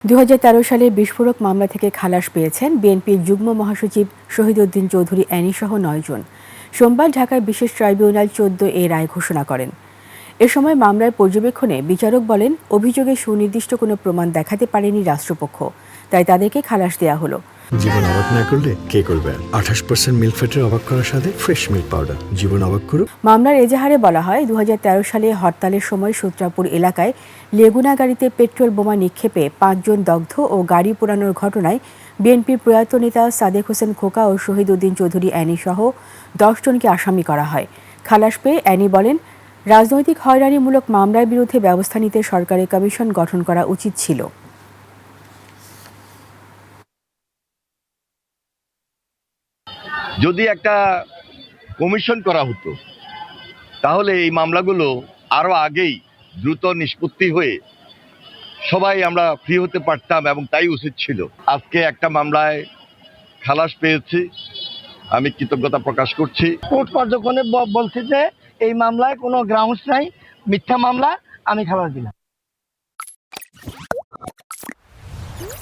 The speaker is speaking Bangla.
2013 সালে বিস্ফোরক মামলা থেকে খালাস পেয়েছেন বিএনপির যুগ্ম মহাসচিব শহীদউদ্দিন চৌধুরী অ্যানিসহ 9 জন। সোমবার ঢাকার বিশেষ ট্রাইব্যুনাল 14 রায় ঘোষণা করেন। এ সময় মামলার পর্যবেক্ষণে বিচারক বলেন, অভিযোগে সুনির্দিষ্ট কোনো প্রমাণ দেখাতে পারেনি রাষ্ট্রপক্ষ, তাই তাদেরকে খালাস দেওয়া হলো। জীবন অবাক না করলে কে করবে? 28% মিল্ক ফ্যাটের অবাক করার সাথে ফ্রেশ মিল্ক পাউডার। জীবন অবাক করুক। মামলার এজাহারে বলা হয়, 2013 সালে হরতালের সময় সূত্রাপুর এলাকায় লেগুনা গাড়িতে পেট্রোল বোমা নিক্ষেপে 5 জন দগ্ধ ও গাড়ি পোড়ানোর ঘটনায় বিএনপির প্রয়াত নেতা সাদেক হোসেন খোকা ও শহীদউদ্দিন চৌধুরী অ্যানিসহ 10 জনকে আসামি করা হয়। খালাস পেয়ে অ্যানি বলেন, রাজনৈতিক হয়রানিমূলক মামলার বিরুদ্ধে ব্যবস্থা নিতে সরকারের কমিশন গঠন করা উচিত ছিল। যদি একটা কমিশন করা হতো তাহলে এই মামলাগুলো আরো আগেই দ্রুত নিষ্পত্তি হয়ে সবাই আমরা ফ্রি হতে পারতাম এবং তাই উচিত ছিল। আজকে একটা মামলায় খালাস পেয়েছি, আমি কৃতজ্ঞতা প্রকাশ করছি। কোর্ট পর্যবেক্ষণে বলছে যে এই মামলায় কোনো গ্রাউন্ডস নাই, মিথ্যা মামলা, আমি খালাস দিলাম।